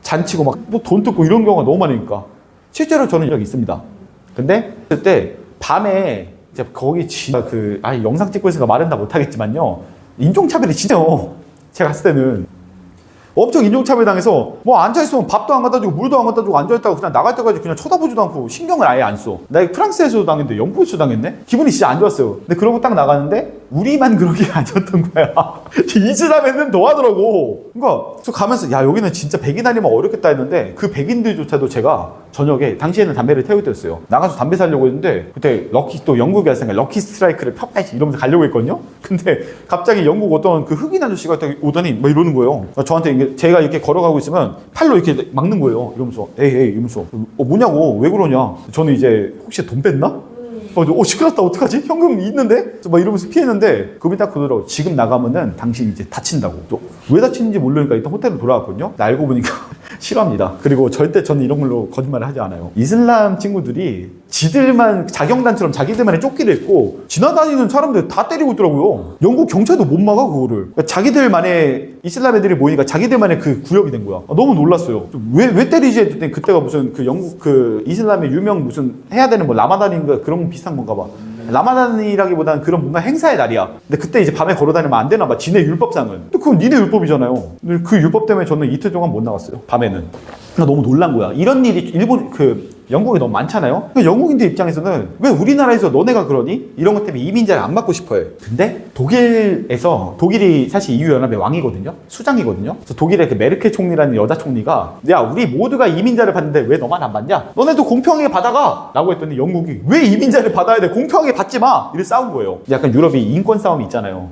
S1: 잔치고 막 뭐 돈 뜯고 이런 경우가 너무 많으니까. 실제로 저는 적이 있습니다. 근데 그때 밤에 이제 거기 진짜 영상 찍고 있으니까 말은 다 못하겠지만요. 인종차별이 진짜 제가 갔을 때는 엄청 인종차별 당해서 뭐 앉아있으면 밥도 안 갖다 주고 물도 안 갖다 주고 앉아있다가 그냥 나갈 때까지 그냥 쳐다보지도 않고 신경을 아예 안 써. 나 프랑스에서도 당했는데 영국에서도 당했네? 기분이 진짜 안 좋았어요. 근데 그러고 딱 나가는데 우리만 그런 게 아니었던 거야. 이슬람 애들은 더 하더라고. 그러니까 저 가면서 야 여기는 진짜 백인 아니면 어렵겠다 했는데 그 백인들조차도 제가 저녁에 당시에는 담배를 태울 때였어요. 나가서 담배 사려고 했는데 그때 또 영국에 왔으니까 럭키 스트라이크를 펴봐야지 이러면서 가려고 했거든요. 근데 갑자기 영국 어떤 그 흑인 아저씨가 오더니 막 이러는 거예요. 저한테 제가 이렇게 걸어가고 있으면 팔로 이렇게 막는 거예요. 이러면서 에이 이러면서 뭐냐고 왜 그러냐. 저는 이제 혹시 돈 뺐나? 시끄럽다 어떡하지? 현금 있는데? 막 이러면서 피했는데 그분이 딱 그러더라고. 지금 나가면은 당신 이제 다친다고. 또 왜 다치는지 모르니까 일단 호텔로 돌아왔거든요. 알고 보니까 싫어합니다. 그리고 절대 저는 이런 걸로 거짓말을 하지 않아요. 이슬람 친구들이 지들만 자경단처럼 자기들만의 조끼를 입고 지나다니는 사람들 다 때리고 있더라고요. 영국 경찰도 못 막아 그거를. 그러니까 자기들만의 이슬람 애들이 모이니까 자기들만의 그 구역이 된 거야. 너무 놀랐어요. 왜 때리지 했더니 그때가 무슨 그 영국 그 이슬람의 유명 무슨 해야 되는 뭐 라마단인가 그런 비슷한 건가 봐. 라마단이라기보다는 그런 뭔가 행사의 날이야. 근데 그때 이제 밤에 걸어다니면 안 되나 봐. 지네 율법상은. 근데 그건 니네 율법이잖아요. 근데 그 율법 때문에 저는 이틀 동안 못 나갔어요. 밤에는. 그러니까 너무 놀란 거야. 이런 일이 영국이 너무 많잖아요. 그러니까 영국인들 입장에서는 왜 우리나라에서 너네가 그러니? 이런 것 때문에 이민자를 안 받고 싶어요. 근데 독일이 사실 EU 연합의 왕이거든요. 수장이거든요. 그래서 독일의 그 메르켈 총리라는 여자 총리가 야, 우리 모두가 이민자를 받는데 왜 너만 안 받냐? 너네도 공평하게 받아가! 라고 했더니 영국이 왜 이민자를 받아야 돼? 공평하게 받지 마! 이렇게 싸운 거예요. 약간 유럽이 인권 싸움이 있잖아요.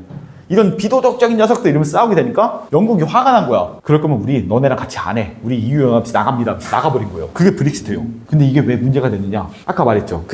S1: 이런 비도덕적인 녀석들 이러면서 싸우게 되니까 영국이 화가 난 거야. 그럴 거면 우리 너네랑 같이 안 해. 우리 EU 연합에서 나갑니다. 나가버린 거예요. 그게 브렉시트예요. 근데 이게 왜 문제가 됐느냐? 아까 말했죠.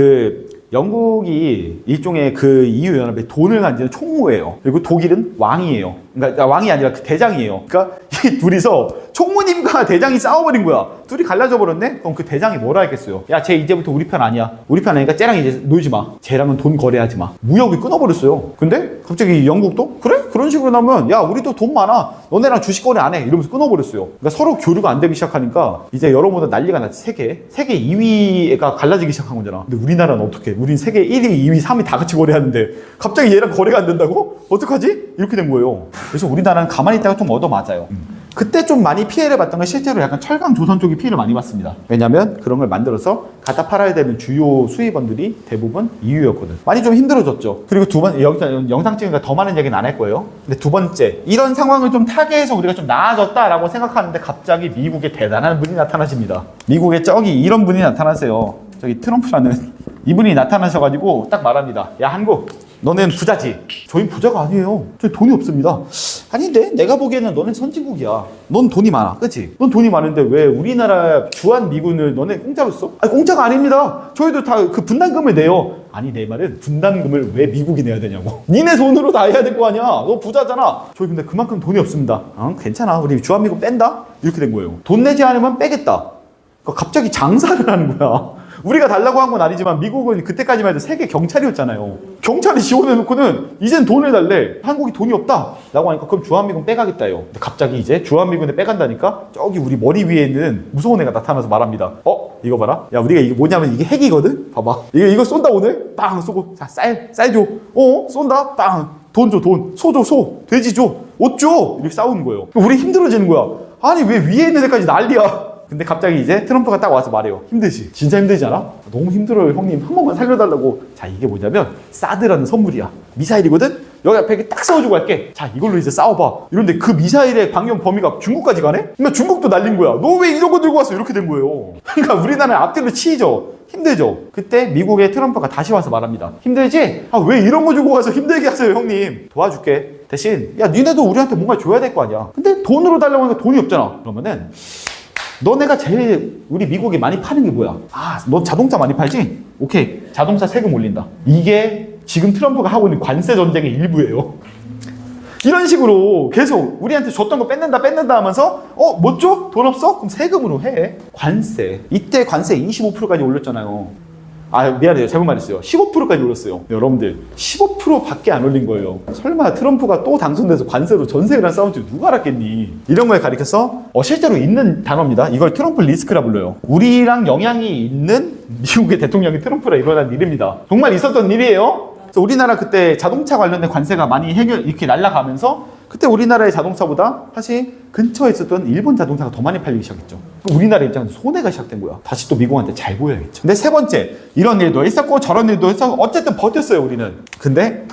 S1: 영국이 일종의 그 EU 연합에 돈을 가지는 총무예요. 그리고 독일은 왕이에요. 그러니까 왕이 아니라 그 대장이에요. 그러니까 이 둘이서 총무님과 대장이 싸워버린 거야. 둘이 갈라져 버렸네? 그럼 그 대장이 뭐라 했겠어요? 야, 쟤 이제부터 우리 편 아니야. 우리 편 아니니까 쟤랑 이제 놀지 마. 쟤랑은 돈 거래하지 마. 무역이 끊어버렸어요. 근데 갑자기 영국도 그래? 그런 식으로 나면 야, 우리도 돈 많아. 너네랑 주식 거래 안 해. 이러면서 끊어버렸어요. 그러니까 서로 교류가 안 되기 시작하니까 이제 여러모로 난리가 났지. 세계 2위가 갈라지기 시작한 거잖아. 근데 우리나라는 어떻게? 우린 세계 1위, 2위, 3위 다 같이 거래하는데 갑자기 얘랑 거래가 안 된다고? 어떡하지? 이렇게 된 거예요. 그래서 우리나라는 가만히 있다가 좀 얻어맞아요. 그때 좀 많이 피해를 봤던 건 실제로 약간 철강 조선 쪽이 피해를 많이 봤습니다. 왜냐면 그런 걸 만들어서 갖다 팔아야 되는 주요 수입원들이 대부분 EU였거든. 많이 좀 힘들어졌죠. 그리고 영상 찍으니까 더 많은 얘기는 안 할 거예요. 근데 두 번째, 이런 상황을 좀 타개해서 우리가 좀 나아졌다라고 생각하는데 갑자기 미국에 대단한 분이 나타나십니다. 미국에 저기 이런 분이 나타나세요. 저기 트럼프라는 이분이 나타나셔가지고 딱 말합니다. 야, 한국, 너는 부자지? 저희 부자가 아니에요. 저희 돈이 없습니다. 아닌데? 내가 보기에는 너는 선진국이야. 넌 돈이 많아. 그치? 넌 돈이 많은데 왜 우리나라 주한 미군을 너네 공짜로 써? 아니, 공짜가 아닙니다. 저희도 다 그 분담금을 내요. 아니, 내 말은 분담금을 왜 미국이 내야 되냐고. 니네 돈으로 다 해야 될 거 아니야. 너 부자잖아. 저희 근데 그만큼 돈이 없습니다. 괜찮아. 우리 주한미군 뺀다? 이렇게 된 거예요. 돈 내지 않으면 빼겠다. 그러니까 갑자기 장사를 하는 거야. 우리가 달라고 한 건 아니지만 미국은 그때까지만 해도 세계 경찰이었잖아요. 경찰이 지원해놓고는 이젠 돈을 달래. 한국이 돈이 없다 라고 하니까 그럼 주한미군 빼가겠다요. 근데 갑자기 이제 주한미군에 빼간다니까 저기 우리 머리 위에 있는 무서운 애가 나타나서 말합니다. 이거 봐라. 야, 우리가 이게 뭐냐면 이게 핵이거든? 봐봐. 이거 쏜다 오늘? 빵 쏘고. 자, 쌀 줘. 쏜다? 빵. 돈 줘, 돈. 소 줘, 소. 돼지 줘. 옷 줘. 이렇게 싸우는 거예요. 우리 힘들어지는 거야. 아니, 왜 위에 있는 애까지 난리야. 근데 갑자기 이제 트럼프가 딱 와서 말해요. 힘들지? 진짜 힘들지 않아? 너무 힘들어요, 형님. 한 번만 살려달라고. 자, 이게 뭐냐면 사드라는 선물이야. 미사일이거든? 여기 앞에 이렇게 딱 세워주고 갈게. 자, 이걸로 이제 싸워봐. 이런데 그 미사일의 방영 범위가 중국까지 가네? 그러니까 중국도 날린 거야. 너 왜 이런 거 들고 왔어? 이렇게 된 거예요. 그러니까 우리나라는 앞뒤로 치이죠. 힘들죠? 그때 미국의 트럼프가 다시 와서 말합니다. 힘들지? 왜 이런 거 주고 와서 힘들게 하세요, 형님. 도와줄게. 대신 야, 니네도 우리한테 뭔가 줘야 될 거 아니야. 근데 돈으로 달라고 하니까 돈이 없잖아. 그러면은 너네가 제일 우리 미국에 많이 파는 게 뭐야? 너 자동차 많이 팔지? 오케이, 자동차 세금 올린다. 이게 지금 트럼프가 하고 있는 관세 전쟁의 일부예요. 이런 식으로 계속 우리한테 줬던 거 뺏는다 하면서 뭐 줘? 돈 없어? 그럼 세금으로 해. 관세. 이때 관세 25%까지 올렸잖아요. 미안해요. 잘못 말했어요. 15%까지 올렸어요. 네, 여러분들 15%밖에 안 올린 거예요. 설마 트럼프가 또 당선돼서 관세로 전세계랑 싸운 줄 누가 알았겠니? 이런 거에 가리켜서 실제로 있는 단어입니다. 이걸 트럼프 리스크라 불러요. 우리랑 영향이 있는 미국의 대통령이 트럼프라 일어난 일입니다. 정말 있었던 일이에요. 그래서 우리나라 그때 자동차 관련된 관세가 많이 이렇게 날아가면서 그때 우리나라의 자동차보다 사실 근처에 있었던 일본 자동차가 더 많이 팔리기 시작했죠. 우리나라 입장에서 손해가 시작된 거야. 다시 또 미국한테 잘 보여야겠죠. 근데 세 번째, 이런 일도 있었고 저런 일도 있었고 어쨌든 버텼어요, 우리는. 근데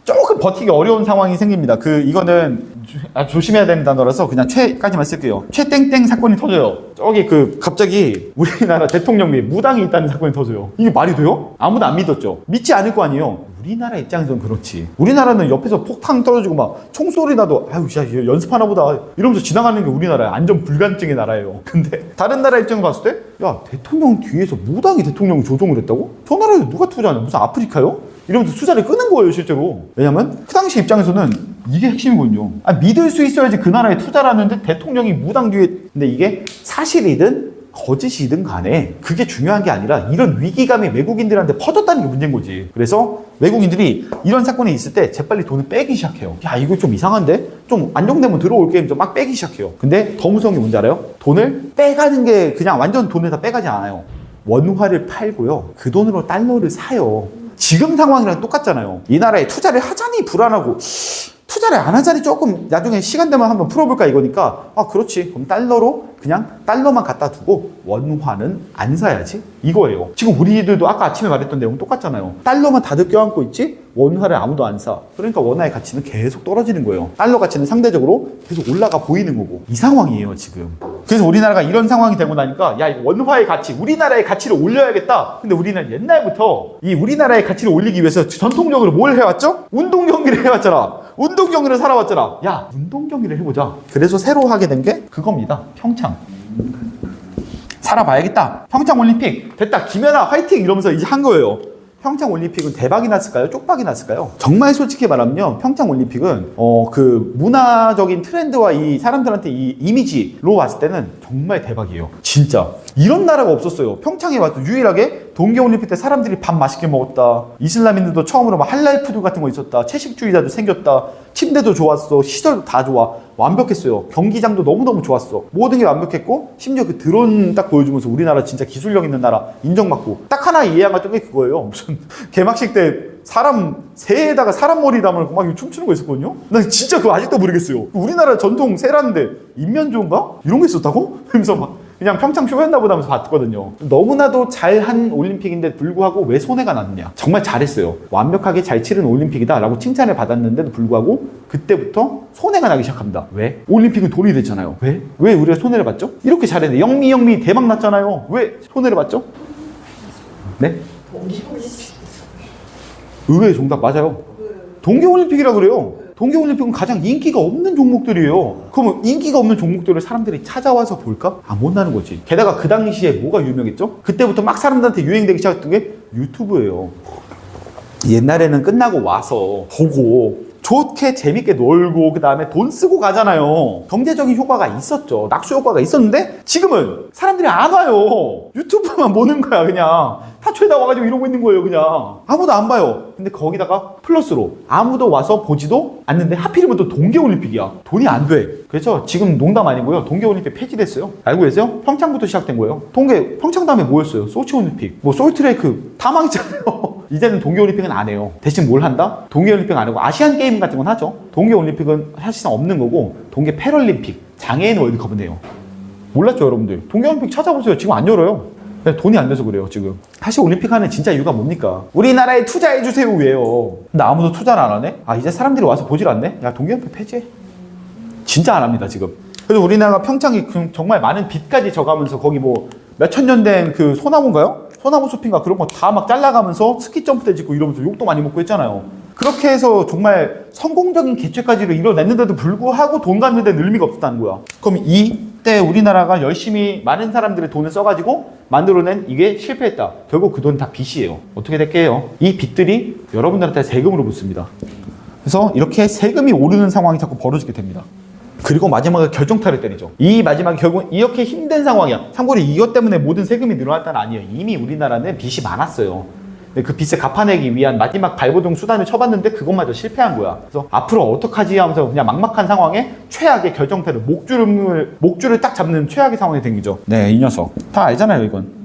S1: 조금 버티기 어려운 상황이 생깁니다. 이거는 아주 조심해야 되는 단어라서 그냥 최까지만 쓸게요. 최땡땡 사건이 터져요. 저기 갑자기 우리나라 대통령이 무당이 있다는 사건이 터져요. 이게 말이 돼요? 아무도 안 믿었죠. 믿지 않을 거 아니에요. 우리나라 입장에서는 그렇지. 우리나라는 옆에서 폭탄 떨어지고 막 총소리 나도 야, 연습하나 보다 이러면서 지나가는 게 우리나라야. 안전 불감증의 나라예요. 근데 다른 나라 입장을 봤을 때 야, 대통령 뒤에서 무당이 대통령 조종을 했다고? 저 나라에 누가 투자하냐? 무슨 아프리카요? 이러면서 수사를 끄는 거예요, 실제로. 왜냐면 그 당시 입장에서는 이게 핵심이거든요. 믿을 수 있어야지 그 나라에 투자를 하는데 대통령이 무당 뒤에. 근데 이게 사실이든 거짓이든 간에 그게 중요한 게 아니라 이런 위기감이 외국인들한테 퍼졌다는 게 문제인 거지. 그래서 외국인들이 이런 사건이 있을 때 재빨리 돈을 빼기 시작해요. 야, 이거 좀 이상한데? 좀 안정되면 들어올게 하면서 막 빼기 시작해요. 근데 더 무서운 게 뭔지 알아요? 돈을 빼가는 게 그냥 완전 돈을 다 빼가지 않아요. 원화를 팔고요. 그 돈으로 달러를 사요. 지금 상황이랑 똑같잖아요. 이 나라에 투자를 하자니 불안하고 투자를 안 하자니 조금 나중에 시간 되면 한번 풀어볼까 이거니까 아 그렇지 그럼 달러로 그냥 달러만 갖다 두고 원화는 안 사야지 이거예요. 지금 우리들도 아까 아침에 말했던 내용 똑같잖아요. 달러만 다들 껴안고 있지 원화를 아무도 안 사. 그러니까 원화의 가치는 계속 떨어지는 거예요. 달러 가치는 상대적으로 계속 올라가 보이는 거고 이 상황이에요 지금. 그래서 우리나라가 이런 상황이 되고 나니까 야 원화의 가치 우리나라의 가치를 올려야겠다. 근데 우리는 옛날부터 이 우리나라의 가치를 올리기 위해서 전통적으로 뭘 해왔죠? 운동 경기를 해왔잖아. 운동 경기를 살아왔잖아. 야 운동 경기를 해보자. 그래서 새로 하게 된 게 그겁니다. 평창. 살아봐야겠다. 평창올림픽 됐다. 김연아 화이팅 이러면서 이제 한 거예요. 평창올림픽은 대박이 났을까요? 쪽박이 났을까요? 정말 솔직히 말하면요. 평창올림픽은 그 문화적인 트렌드와 이 사람들한테 이 이미지로 봤을 때는 정말 대박이에요. 진짜. 이런 나라가 없었어요. 평창에 와서 유일하게 동계올림픽 때 사람들이 밥 맛있게 먹었다. 이슬람인들도 처음으로 막 할랄 푸드 같은 거 있었다. 채식주의자도 생겼다. 침대도 좋았어. 시설도 다 좋아. 완벽했어요. 경기장도 너무너무 좋았어. 모든 게 완벽했고 심지어 그 드론 딱 보여주면서 우리나라 진짜 기술력 있는 나라 인정받고 딱 하나 이해한 게 그거예요. 무슨 개막식 때 사람 새에다가 사람 머리 담아놓고 막 춤추는 거 있었거든요. 나 진짜 그거 아직도 모르겠어요. 우리나라 전통 새라는데 인면조인가? 이런 거 있었다고? 그러면서 막 그냥 평창 쇼였나 보다 하면서 봤거든요. 너무나도 잘한 올림픽인데 불구하고 왜 손해가 났느냐. 정말 잘했어요. 완벽하게 잘 치른 올림픽이다 라고 칭찬을 받았는데도 불구하고 그때부터 손해가 나기 시작합니다. 왜? 올림픽은 돈이 됐잖아요. 왜? 왜 우리가 손해를 봤죠? 이렇게 잘했는데 영미 대박 났잖아요. 왜 손해를 봤죠? 네? 의외의 정답 맞아요. 동계올림픽이라 그래요. 동계올림픽은 가장 인기가 없는 종목들이에요. 그러면 인기가 없는 종목들을 사람들이 찾아와서 볼까? 못 나는 거지. 게다가 그 당시에 뭐가 유명했죠? 그때부터 막 사람들한테 유행되기 시작했던 게 유튜브예요. 옛날에는 끝나고 와서 보고 좋게 재밌게 놀고 그 다음에 돈 쓰고 가잖아요. 경제적인 효과가 있었죠. 낙수 효과가 있었는데 지금은 사람들이 안 와요. 유튜브만 보는 거야 그냥. 타초에다 와가지고 이러고 있는 거예요 그냥. 아무도 안 봐요. 근데 거기다가 플러스로 아무도 와서 보지도 않는데 하필이면 또 동계올림픽이야. 돈이 안 돼. 그래서 지금 농담 아니고요. 동계올림픽 폐지됐어요. 알고 계세요? 평창부터 시작된 거예요. 평창 다음에 뭐였어요? 소치올림픽, 뭐 솔트레이크 다 망했잖아요. 이제는 동계올림픽은 안 해요. 대신 뭘 한다? 동계올림픽 안 하고 아시안게임 같은 건 하죠. 동계올림픽은 사실상 없는 거고 동계 패럴림픽, 장애인 월드컵은 해요. 몰랐죠 여러분들? 동계올림픽 찾아보세요. 지금 안 열어요. 돈이 안 돼서 그래요 지금. 사실 올림픽 하는 진짜 이유가 뭡니까? 우리나라에 투자해주세요 왜요? 근데 아무도 투자를 안 하네? 이제 사람들이 와서 보질 않네? 야 동계올림픽 폐지해. 진짜 안 합니다 지금. 그래서 우리나라가 평창이 정말 많은 빚까지 져가면서 거기 뭐 몇천 년 된 그 소나무인가요? 소나무 숲인가 그런 거 다 막 잘라가면서 스키 점프대 짓고 이러면서 욕도 많이 먹고 했잖아요. 그렇게 해서 정말 성공적인 개최까지를 이뤄냈는데도 불구하고 돈 갖는 데는 의미가 없었다는 거야. 그럼 이때 우리나라가 열심히 많은 사람들의 돈을 써가지고 만들어낸 이게 실패했다. 결국 그 돈 다 빚이에요. 어떻게 될게요? 이 빚들이 여러분들한테 세금으로 붙습니다. 그래서 이렇게 세금이 오르는 상황이 자꾸 벌어지게 됩니다. 그리고 마지막에 결정타를 때리죠. 이 마지막에 결국 이렇게 힘든 상황이야. 참고로 이것 때문에 모든 세금이 늘어났다는 아니에요. 이미 우리나라는 빚이 많았어요. 근데 그 빚을 갚아내기 위한 마지막 발버둥 수단을 쳐봤는데 그것마저 실패한 거야. 그래서 앞으로 어떡하지 하면서 그냥 막막한 상황에 최악의 결정타를 목줄을 딱 잡는 최악의 상황이 생기죠. 네, 이 녀석 다 알잖아요 이건.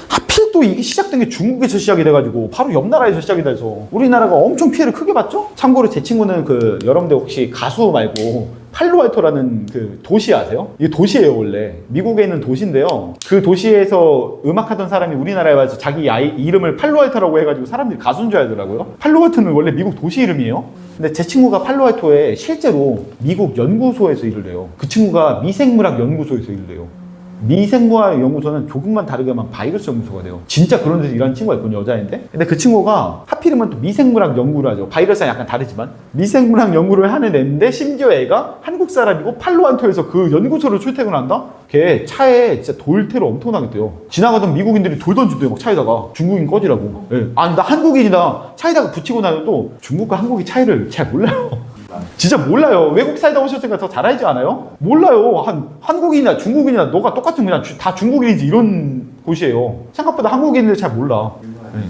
S1: 하필 또 이게 시작된 게 중국에서 시작이 돼가지고 바로 옆 나라에서 시작이 돼서 우리나라가 엄청 피해를 크게 봤죠? 참고로 제 친구는 여러분들 혹시 가수 말고 팔로알토라는 그 도시 아세요? 이게 도시예요 원래. 미국에 있는 도시인데요. 그 도시에서 음악하던 사람이 우리나라에 와서 자기 아이 이름을 팔로알토라고 해가지고 사람들이 가수인 줄 알더라고요. 팔로알토는 원래 미국 도시 이름이에요. 근데 제 친구가 팔로알토에 실제로 미국 연구소에서 일을 해요. 그 친구가 미생물학 연구소에서 일을 해요. 미생물학 연구소는 조금만 다르게 하면 바이러스 연구소가 돼요. 진짜 그런 데서 일하는 친구가 있거든요. 여자인데. 근데 그 친구가 하필이면 또 미생물학 연구를 하죠. 바이러스랑 약간 다르지만 미생물학 연구를 하는 애인데 심지어 애가 한국 사람이고 팔로알토에서 그 연구소를 출퇴근한다? 걔 차에 진짜 돌테러 엄청나게 돼요. 지나가던 미국인들이 돌 던지대요. 막 차에다가 중국인 꺼지라고. 네. 아니 나 한국인이다. 차에다가 붙이고 나도 중국과 한국이 차이를 잘 몰라요. 진짜 몰라요. 외국 살다 오셨으니까 더 잘 알지 않아요? 몰라요. 한국인이나 중국인이나 너가 똑같은 그냥 다 중국인이지 이런 곳이에요. 생각보다 한국인들 잘 몰라. 네.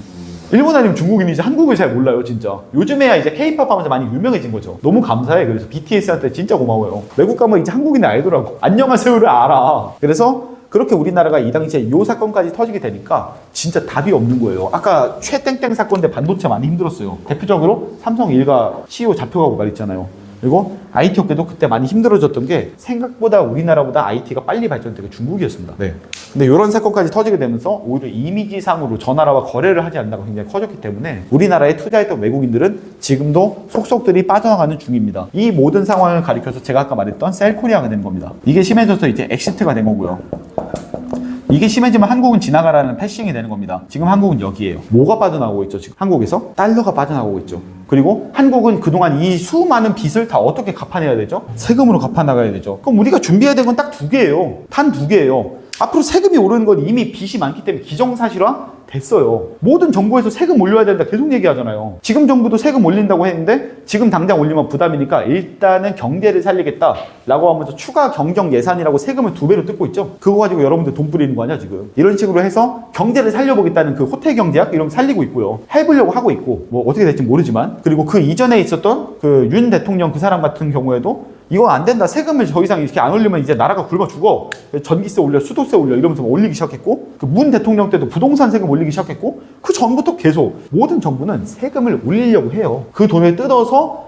S1: 일본 아니면 중국인이지 한국을 잘 몰라요 진짜. 요즘에야 이제 K-POP 하면서 많이 유명해진 거죠. 너무 감사해. 그래서 BTS한테 진짜 고마워요. 외국 가면 이제 한국인을 알더라고. 안녕하세요를 알아. 그래서 그렇게 우리나라가 이 당시에 이 사건까지 터지게 되니까 진짜 답이 없는 거예요. 아까 최땡땡 사건 때 반도체 많이 힘들었어요. 대표적으로 삼성 일가 CEO 잡혀가고 말했잖아요. 그리고 IT 업계도 그때 많이 힘들어졌던 게 생각보다 우리나라보다 IT가 빨리 발전된 게 중국이었습니다. 네. 근데 이런 사건까지 터지게 되면서 오히려 이미지상으로 저 나라와 거래를 하지 않는다고 굉장히 커졌기 때문에 우리나라에 투자했던 외국인들은 지금도 속속들이 빠져나가는 중입니다. 이 모든 상황을 가리켜서 제가 아까 말했던 셀코리아가 된 겁니다. 이게 심해져서 이제 엑시트가 된 거고요. 이게 심해지면 한국은 지나가라는 패싱이 되는 겁니다. 지금 한국은 여기에요. 뭐가 빠져나오고 있죠? 지금 한국에서 달러가 빠져나오고 있죠. 그리고 한국은 그동안 이 수많은 빚을 다 어떻게 갚아내야 되죠? 세금으로 갚아나가야 되죠. 그럼 우리가 준비해야 될 건 딱 두 개예요. 단 두 개예요. 앞으로 세금이 오르는 건 이미 빚이 많기 때문에 기정사실화 됐어요. 모든 정부에서 세금 올려야 된다 계속 얘기하잖아요. 지금 정부도 세금 올린다고 했는데 지금 당장 올리면 부담이니까 일단은 경제를 살리겠다라고 하면서 추가 경정 예산이라고 세금을 2배로 뜯고 있죠. 그거 가지고 여러분들 돈 뿌리는 거 아니야 지금. 이런 식으로 해서 경제를 살려보겠다는 그 호텔 경제학 이런 거 살리고 있고요. 해보려고 하고 있고 뭐 어떻게 될지 모르지만 그리고 그 이전에 있었던 그 윤 대통령 그 사람 같은 경우에도 이거 안 된다. 세금을 더 이상 이렇게 안 올리면 이제 나라가 굶어 죽어. 전기세 올려, 수도세 올려 이러면서 올리기 시작했고 그 문 대통령 때도 부동산 세금 올리기 시작했고 그 전부터 계속 모든 정부는 세금을 올리려고 해요. 그 돈을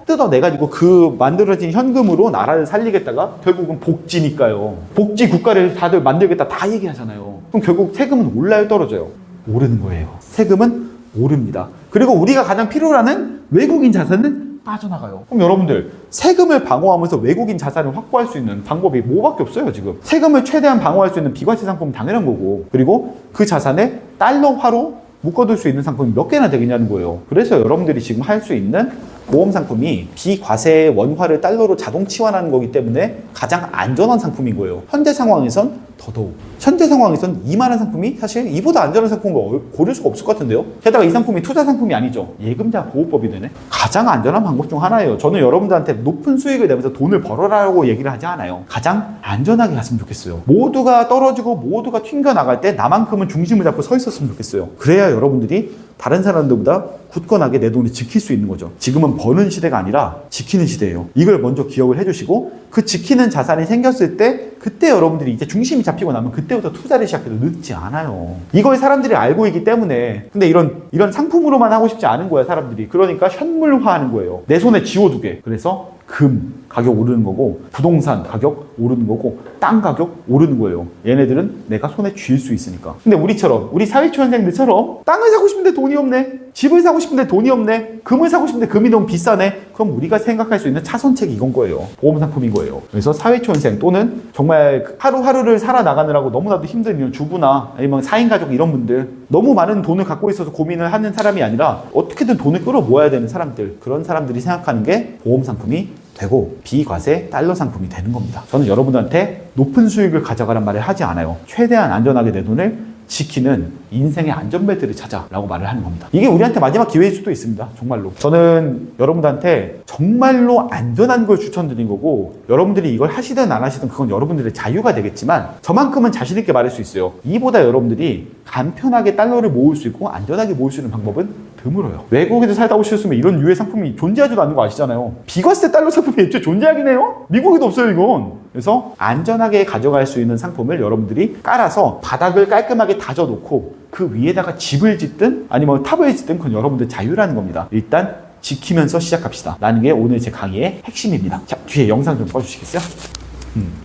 S1: 뜯어내가지고 그 만들어진 현금으로 나라를 살리겠다가 결국은 복지니까요. 복지 국가를 다들 만들겠다 다 얘기하잖아요. 그럼 결국 세금은 올라요 떨어져요? 오르는 거예요. 세금은 오릅니다. 그리고 우리가 가장 필요로 하는 외국인 자산은 빠져나가요. 그럼 여러분들 세금을 방어하면서 외국인 자산을 확보할 수 있는 방법이 뭐밖에 없어요 지금. 세금을 최대한 방어할 수 있는 비과세 상품은 당연한 거고 그리고 그 자산에 달러화로 묶어둘 수 있는 상품이 몇 개나 되겠냐는 거예요. 그래서 여러분들이 지금 할 수 있는 보험 상품이 비과세 원화를 달러로 자동 치환하는 거기 때문에 가장 안전한 상품인 거예요. 현재 상황에선 더더욱. 현재 상황에선 이만한 상품이 사실 이보다 안전한 상품을 고를 수가 없을 것 같은데요. 게다가 이 상품이 투자 상품이 아니죠. 예금자 보호법이 되네. 가장 안전한 방법 중 하나예요. 저는 여러분들한테 높은 수익을 내면서 돈을 벌어라고 얘기를 하지 않아요. 가장 안전하게 갔으면 좋겠어요. 모두가 떨어지고 모두가 튕겨나갈 때 나만큼은 중심을 잡고 서 있었으면 좋겠어요. 그래야 여러분들이 다른 사람들보다 굳건하게 내 돈을 지킬 수 있는 거죠. 지금은 버는 시대가 아니라 지키는 시대예요. 이걸 먼저 기억을 해주시고 그 지키는 자산이 생겼을 때 그때 여러분들이 이제 중심이 잡히고 나면 그때부터 투자를 시작해도 늦지 않아요. 이걸 사람들이 알고 있기 때문에 근데 이런 상품으로만 하고 싶지 않은 거야 사람들이. 그러니까 현물화하는 거예요. 내 손에 쥐어두게. 그래서 금 가격 오르는 거고 부동산 가격 오르는 거고 땅 가격 오르는 거예요. 얘네들은 내가 손에 쥘 수 있으니까. 근데 우리처럼 우리 사회초년생들처럼 땅을 사고 싶은데 돈이 없네. 집을 사고 싶은데 돈이 없네. 금을 사고 싶은데 금이 너무 비싸네. 그럼 우리가 생각할 수 있는 차선책이 이건 거예요. 보험 상품인 거예요. 그래서 사회초년생 또는 정말 하루하루를 살아나가느라고 너무나도 힘든 이런 주부나 아니면 4인 가족 이런 분들 너무 많은 돈을 갖고 있어서 고민을 하는 사람이 아니라 어떻게든 돈을 끌어모아야 되는 사람들 그런 사람들이 생각하는 게 보험 상품이 되고 비과세 달러 상품이 되는 겁니다. 저는 여러분들한테 높은 수익을 가져가란 말을 하지 않아요. 최대한 안전하게 내 돈을 지키는 인생의 안전벨트를 찾아라고 말을 하는 겁니다. 이게 우리한테 마지막 기회일 수도 있습니다. 정말로. 저는 여러분들한테 정말로 안전한 걸 추천드린 거고 여러분들이 이걸 하시든 안 하시든 그건 여러분들의 자유가 되겠지만 저만큼은 자신 있게 말할 수 있어요. 이보다 여러분들이 간편하게 달러를 모을 수 있고 안전하게 모을 수 있는 방법은 드물어요. 외국에서 살다 오셨으면 이런 유해 상품이 존재하지도 않는 거 아시잖아요. 비과세 달러 상품이 애초에 존재하긴 해요? 미국에도 없어요 이건. 그래서 안전하게 가져갈 수 있는 상품을 여러분들이 깔아서 바닥을 깔끔하게 다져놓고 그 위에다가 집을 짓든 아니면 탑을 짓든 그건 여러분들 자유라는 겁니다. 일단 지키면서 시작합시다 라는 게 오늘 제 강의의 핵심입니다. 자, 뒤에 영상 좀 꺼주시겠어요?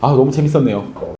S1: 너무 재밌었네요.